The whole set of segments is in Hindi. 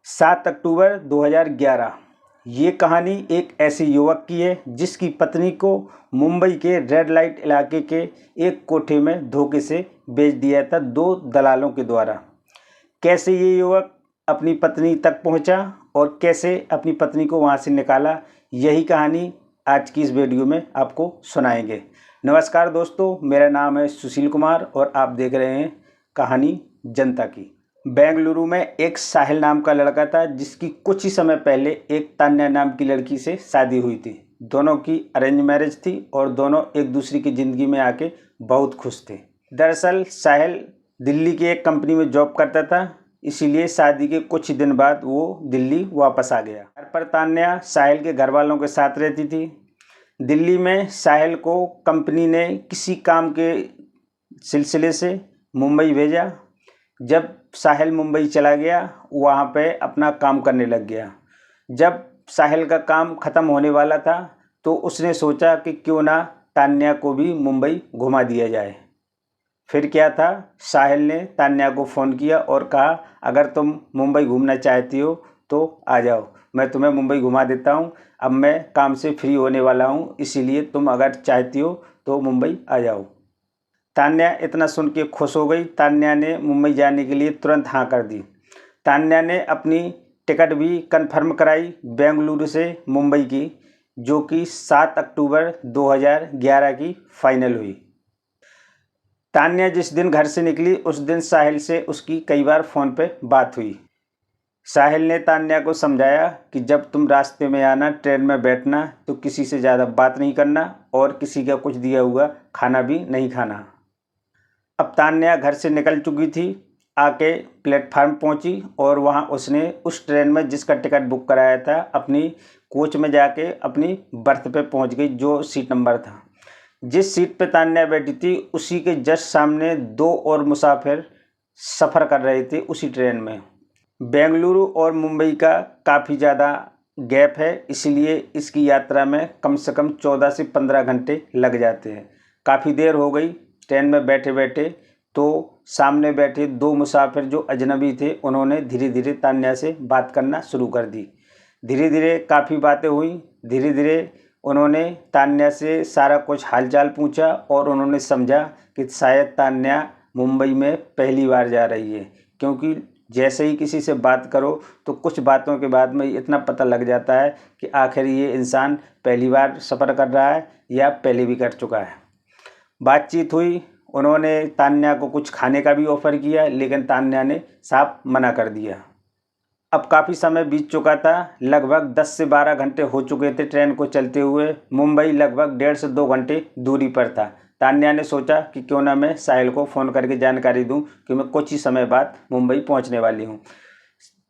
7 अक्टूबर 2011। ये कहानी एक ऐसे युवक की है जिसकी पत्नी को मुंबई के रेड लाइट इलाके के एक कोठे में धोखे से बेच दिया था 2 दलालों के द्वारा। कैसे ये युवक अपनी पत्नी तक पहुंचा और कैसे अपनी पत्नी को वहां से निकाला, यही कहानी आज की इस वीडियो में आपको सुनाएंगे। नमस्कार दोस्तों, मेरा नाम है सुशील कुमार और आप देख रहे हैं कहानी जनता की। बेंगलुरु में एक साहिल नाम का लड़का था जिसकी कुछ ही समय पहले एक तान्या नाम की लड़की से शादी हुई थी। दोनों की अरेंज मैरिज थी और दोनों एक दूसरे की ज़िंदगी में आके बहुत खुश थे। दरअसल साहिल दिल्ली की एक कंपनी में जॉब करता था, इसीलिए शादी के कुछ ही दिन बाद वो दिल्ली वापस आ गया। घर पर तान्या साहिल के घर वालों के साथ रहती थी। दिल्ली में साहिल को कंपनी ने किसी काम के सिलसिले से मुंबई भेजा। जब साहिल मुंबई चला गया, वहाँ पे अपना काम करने लग गया। जब साहिल का काम ख़त्म होने वाला था तो उसने सोचा कि क्यों ना तान्या को भी मुंबई घुमा दिया जाए। फिर क्या था, साहिल ने तान्या को फ़ोन किया और कहा, अगर तुम मुंबई घूमना चाहती हो तो आ जाओ, मैं तुम्हें मुंबई घुमा देता हूँ। अब मैं काम से फ्री होने वाला हूँ, इसीलिए तुम अगर चाहती हो तो मुंबई आ जाओ। तान्या इतना सुन के खुश हो गई। तान्या ने मुंबई जाने के लिए तुरंत हाँ कर दी। तान्या ने अपनी टिकट भी कंफर्म कराई बेंगलुरु से मुंबई की, जो कि 7 अक्टूबर 2011 की फाइनल हुई। तान्या जिस दिन घर से निकली उस दिन साहिल से उसकी कई बार फ़ोन पे बात हुई। साहिल ने तान्या को समझाया कि जब तुम रास्ते में आना, ट्रेन में बैठना तो किसी से ज़्यादा बात नहीं करना और किसी का कुछ दिया हुआ खाना भी नहीं खाना। अब तान्या घर से निकल चुकी थी, आके प्लेटफार्म पहुंची और वहां उसने उस ट्रेन में जिसका टिकट बुक कराया था अपनी कोच में जाके अपनी बर्थ पे पहुंच गई, जो सीट नंबर था। जिस सीट पे तान्या बैठी थी उसी के जस्ट सामने 2 और मुसाफिर सफ़र कर रहे थे उसी ट्रेन में। बेंगलुरु और मुंबई का काफ़ी ज़्यादा गैप है, इसलिए इसकी यात्रा में कम से कम 14 से 15 घंटे लग जाते हैं। काफ़ी देर हो गई ट्रेन में बैठे बैठे, तो सामने बैठे 2 मुसाफिर जो अजनबी थे उन्होंने धीरे धीरे तान्या से बात करना शुरू कर दी। धीरे धीरे काफ़ी बातें हुई। धीरे धीरे उन्होंने तान्या से सारा कुछ हालचाल पूछा और उन्होंने समझा कि शायद तान्या मुंबई में पहली बार जा रही है, क्योंकि जैसे ही किसी से बात करो तो कुछ बातों के बाद में इतना पता लग जाता है कि आखिर ये इंसान पहली बार सफ़र कर रहा है या पहले भी कर चुका है। बातचीत हुई। उन्होंने तान्या को कुछ खाने का भी ऑफ़र किया, लेकिन तान्या ने साफ मना कर दिया। अब काफ़ी समय बीत चुका था, लगभग 10 से 12 घंटे हो चुके थे ट्रेन को चलते हुए। मुंबई लगभग 1.5 से 2 घंटे दूरी पर था। तान्या ने सोचा कि क्यों ना मैं साहिल को फ़ोन करके जानकारी दूं कि मैं कुछ ही समय बाद मुंबई पहुंचने वाली हूं।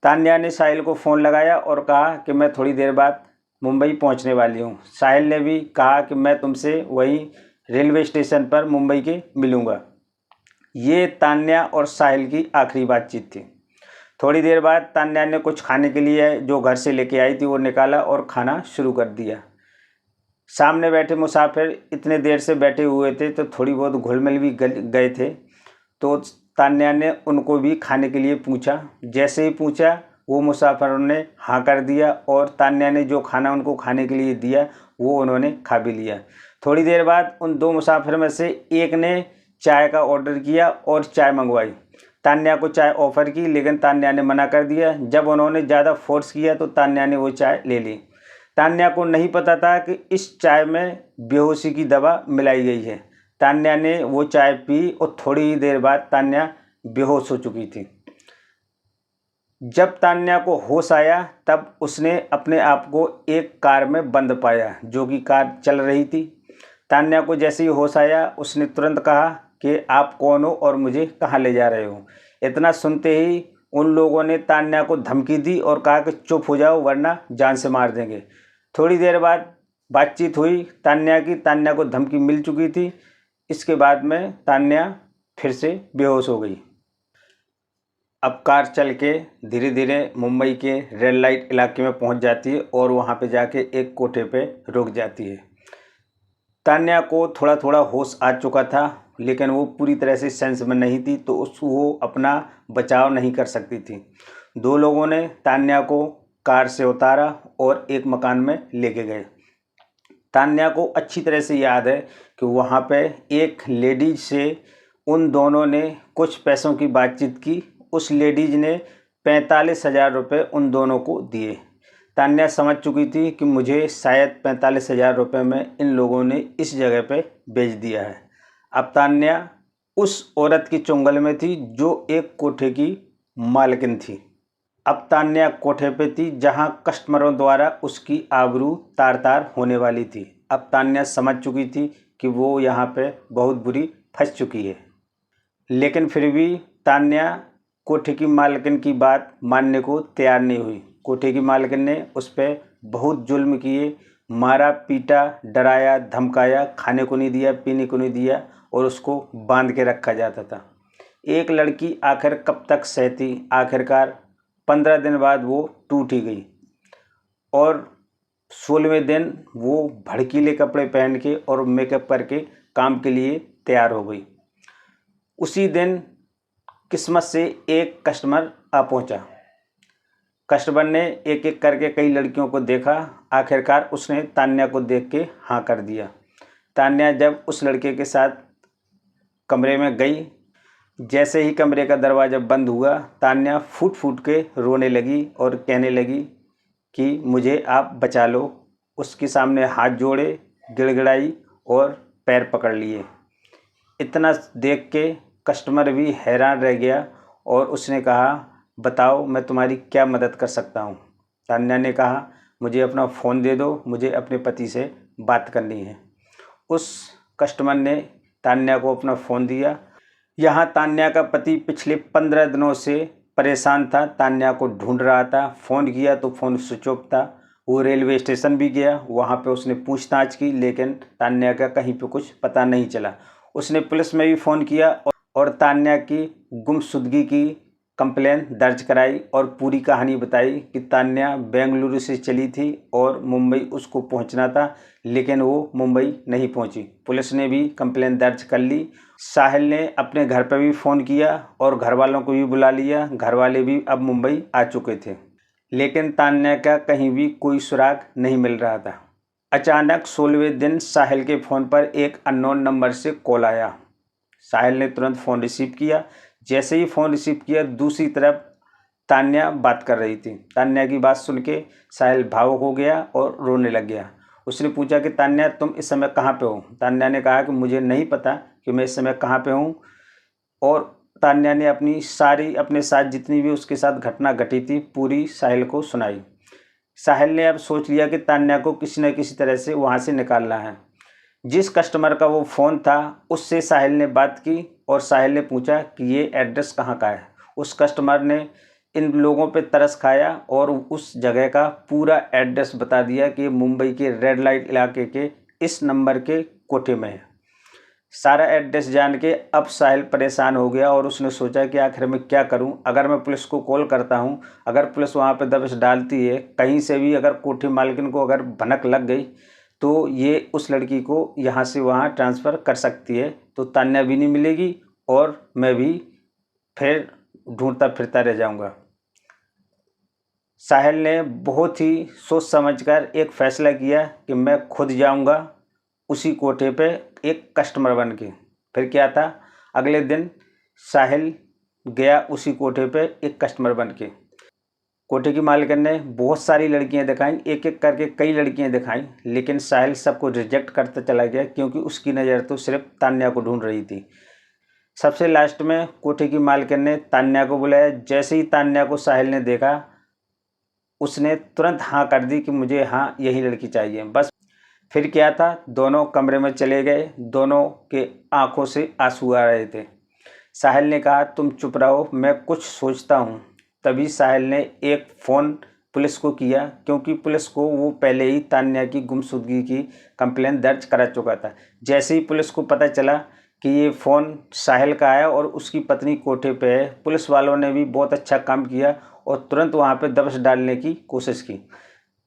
तान्या ने साहिल को फ़ोन लगाया और कहा कि मैं थोड़ी देर बाद मुंबई पहुंचने वाली हूं। साहिल ने भी कहा कि मैं तुमसे वहीं रेलवे स्टेशन पर मुंबई के मिलूँगा। ये तान्या और साहिल की आखिरी बातचीत थी। थोड़ी देर बाद तान्या ने कुछ खाने के लिए जो घर से लेके आई थी वो निकाला और खाना शुरू कर दिया। सामने बैठे मुसाफिर इतने देर से बैठे हुए थे तो थोड़ी बहुत घुल मिल भी गए थे, तो तान्या ने उनको भी खाने के लिए पूछा। जैसे ही पूछा वो मुसाफिरों ने हाँ कर दिया और तान्या ने जो खाना उनको खाने के लिए दिया वो उन्होंने खा भी लिया। थोड़ी देर बाद उन 2 मुसाफिर में से एक ने चाय का ऑर्डर किया और चाय मंगवाई। तान्या को चाय ऑफ़र की, लेकिन तान्या ने मना कर दिया। जब उन्होंने ज़्यादा फोर्स किया तो तान्या ने वो चाय ले ली। तान्या को नहीं पता था कि इस चाय में बेहोशी की दवा मिलाई गई है। तान्या ने वो चाय पी और थोड़ी ही देर बाद तान्या बेहोश हो चुकी थी। जब तान्या को होश आया तब उसने अपने आप को एक कार में बंद पाया, जो कि कार चल रही थी। तान्या को जैसे ही होश आया उसने तुरंत कहा कि आप कौन हो और मुझे कहाँ ले जा रहे हो। इतना सुनते ही उन लोगों ने तान्या को धमकी दी और कहा कि चुप हो जाओ वरना जान से मार देंगे। थोड़ी देर बाद बातचीत हुई तान्या की। तान्या को धमकी मिल चुकी थी। इसके बाद में तान्या फिर से बेहोश हो गई। अब कार चल के धीरे धीरे मुंबई के रेड लाइट इलाके में पहुंच जाती है और वहां पे जाके एक कोठे पे रुक जाती है। तान्या को थोड़ा थोड़ा होश आ चुका था, लेकिन वो पूरी तरह से सेंस में नहीं थी, तो वो अपना बचाव नहीं कर सकती थी। दो लोगों ने तान्या को कार से उतारा और एक मकान में लेके गए। तान्या को अच्छी तरह से याद है कि वहाँ पे एक लेडीज से उन दोनों ने कुछ पैसों की बातचीत की। उस लेडीज ने 45,000 रुपये उन दोनों को दिए। तान्या समझ चुकी थी कि मुझे शायद 45,000 रुपये में इन लोगों ने इस जगह पे बेच दिया है। अब तान्या उस औरत की चुंगल में थी जो एक कोठे की मालकिन थी। अब तान्या कोठे पे थी जहां कस्टमरों द्वारा उसकी आबरू तार तार होने वाली थी। अब तान्या समझ चुकी थी कि वो यहाँ पे बहुत बुरी फंस चुकी है, लेकिन फिर भी तान्या कोठे की मालकिन की बात मानने को तैयार नहीं हुई। कोठे की मालकिन ने उस पर बहुत जुल्म किए, मारा पीटा, डराया धमकाया, खाने को नहीं दिया, पीने को नहीं दिया और उसको बांध के रखा जाता था। एक लड़की आखिर कब तक सहती, आखिरकार 15 दिन बाद वो टूट ही गई और 16वें दिन वो भड़कीले कपड़े पहन के और मेकअप करके काम के लिए तैयार हो गई। उसी दिन किस्मत से एक कस्टमर आ पहुंचा। कस्टमर ने एक एक करके कई लड़कियों को देखा। आखिरकार उसने तान्या को देख के हाँ कर दिया। तान्या जब उस लड़के के साथ कमरे में गई, जैसे ही कमरे का दरवाज़ा बंद हुआ, तान्या फूट फूट के रोने लगी और कहने लगी कि मुझे आप बचा लो। उसके सामने हाथ जोड़े, गिड़गिड़ाई और पैर पकड़ लिए। इतना देख के कस्टमर भी हैरान रह गया और उसने कहा, बताओ मैं तुम्हारी क्या मदद कर सकता हूँ। तान्या ने कहा, मुझे अपना फ़ोन दे दो, मुझे अपने पति से बात करनी है। उस कस्टमर ने तान्या को अपना फ़ोन दिया। यहाँ तान्या का पति पिछले 15 दिनों से परेशान था, तान्या को ढूंढ रहा था। फ़ोन किया तो फ़ोन स्विच ऑफ था। वो रेलवे स्टेशन भी गया, वहाँ पे उसने पूछताछ की, लेकिन तान्या का कहीं पे कुछ पता नहीं चला। उसने पुलिस में भी फ़ोन किया और तान्या की गुमशुदगी की कंप्लेन दर्ज कराई और पूरी कहानी बताई कि तान्या बेंगलुरु से चली थी और मुंबई उसको पहुंचना था, लेकिन वो मुंबई नहीं पहुंची। पुलिस ने भी कंप्लेन दर्ज कर ली। साहिल ने अपने घर पर भी फ़ोन किया और घर वालों को भी बुला लिया। घर वाले भी अब मुंबई आ चुके थे, लेकिन तान्या का कहीं भी कोई सुराग नहीं मिल रहा था। अचानक 16वें दिन साहिल के फ़ोन पर एक अननोन नंबर से कॉल आया। साहिल ने तुरंत फ़ोन रिसीव किया। जैसे ही फ़ोन रिसीव किया, दूसरी तरफ तान्या बात कर रही थी। तान्या की बात सुन के साहिल भावुक हो गया और रोने लग गया। उसने पूछा कि तान्या तुम इस समय कहाँ पे हो। तान्या ने कहा कि मुझे नहीं पता कि मैं इस समय कहाँ पे हूँ। और तान्या ने अपने साथ जितनी भी उसके साथ घटना घटी थी पूरी साहिल को सुनाई। साहिल ने अब सोच लिया कि तान्या को किसी न किसी तरह से वहाँ से निकालना है। जिस कस्टमर का वो फ़ोन था उससे साहिल ने बात की और साहिल ने पूछा कि ये एड्रेस कहाँ का है। उस कस्टमर ने इन लोगों पे तरस खाया और उस जगह का पूरा एड्रेस बता दिया कि मुंबई के रेड लाइट इलाके के इस नंबर के कोठे में है। सारा एड्रेस जान के अब साहिल परेशान हो गया और उसने सोचा कि आखिर मैं क्या करूं। अगर मैं पुलिस को कॉल करता हूं, अगर पुलिस वहां पे दबिश डालती है, कहीं से भी अगर कोठी मालकिन को अगर भनक लग गई तो ये उस लड़की को यहाँ से वहाँ ट्रांसफ़र कर सकती है, तो तान्या भी नहीं मिलेगी और मैं भी फिर ढूंढता फिरता रह जाऊँगा। साहिल ने बहुत ही सोच समझकर एक फ़ैसला किया कि मैं खुद जाऊँगा उसी कोठे पे एक कस्टमर बन के। फिर क्या था, अगले दिन साहिल गया उसी कोठे पे एक कस्टमर बन के। कोठे की मालकिन ने बहुत सारी लड़कियां दिखाई, एक एक करके कई लड़कियां दिखाई, लेकिन साहिल सबको रिजेक्ट करता चला गया क्योंकि उसकी नज़र तो सिर्फ तान्या को ढूंढ रही थी। सबसे लास्ट में कोठे की मालकिन ने तान्या को बुलाया। जैसे ही तान्या को साहिल ने देखा, उसने तुरंत हाँ कर दी कि मुझे हाँ यही लड़की चाहिए। बस फिर क्या था, दोनों कमरे में चले गए। दोनों के आंखों से आंसू आ रहे थे। साहिल ने कहा, तुम चुप रहो, मैं कुछ सोचता हूँ। तभी साहिल ने एक फ़ोन पुलिस को किया, क्योंकि पुलिस को वो पहले ही तान्या की गुमशुदगी की कंप्लेन दर्ज करा चुका था। जैसे ही पुलिस को पता चला कि ये फ़ोन साहिल का है और उसकी पत्नी कोठे पे है, पुलिस वालों ने भी बहुत अच्छा काम किया और तुरंत वहाँ पे दबिश डालने की कोशिश की।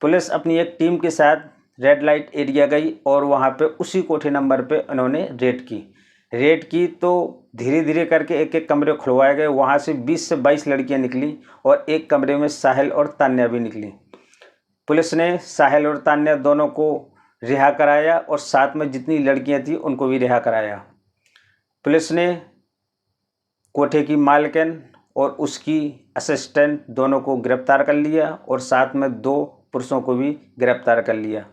पुलिस अपनी एक टीम के साथ रेड लाइट एरिया गई और वहाँ पे उसी कोठे नंबर पे उन्होंने रेड की तो धीरे धीरे करके एक एक कमरे खुलवाए गए। वहाँ से 20 से 22 लड़कियां निकली और एक कमरे में साहिल और तान्या भी निकली। पुलिस ने साहिल और तान्या दोनों को रिहा कराया और साथ में जितनी लड़कियां थी उनको भी रिहा कराया। पुलिस ने कोठे की मालकिन और उसकी असिस्टेंट दोनों को गिरफ्तार कर लिया और साथ में 2 पुरुषों को भी गिरफ्तार कर लिया।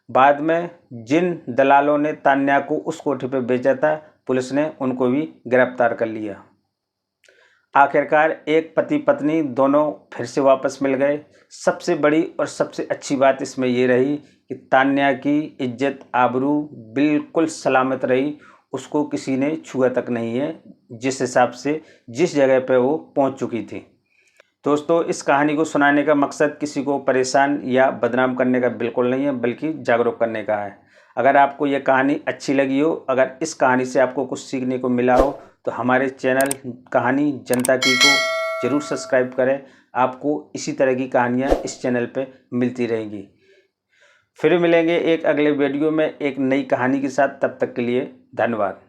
बाद में जिन दलालों ने तान्या को उस कोठे पर बेचा था, पुलिस ने उनको भी गिरफ्तार कर लिया। आखिरकार एक पति पत्नी दोनों फिर से वापस मिल गए। सबसे बड़ी और सबसे अच्छी बात इसमें ये रही कि तान्या की इज्जत आबरू बिल्कुल सलामत रही। उसको किसी ने छुआ तक नहीं है, जिस हिसाब से जिस जगह पे वो पहुंच चुकी थी। दोस्तों, इस कहानी को सुनाने का मकसद किसी को परेशान या बदनाम करने का बिल्कुल नहीं है, बल्कि जागरूक करने का है। अगर आपको ये कहानी अच्छी लगी हो, अगर इस कहानी से आपको कुछ सीखने को मिला हो, तो हमारे चैनल कहानी जनता की को ज़रूर सब्सक्राइब करें। आपको इसी तरह की कहानियाँ इस चैनल पे मिलती रहेंगी। फिर मिलेंगे एक अगले वीडियो में एक नई कहानी के साथ। तब तक के लिए धन्यवाद।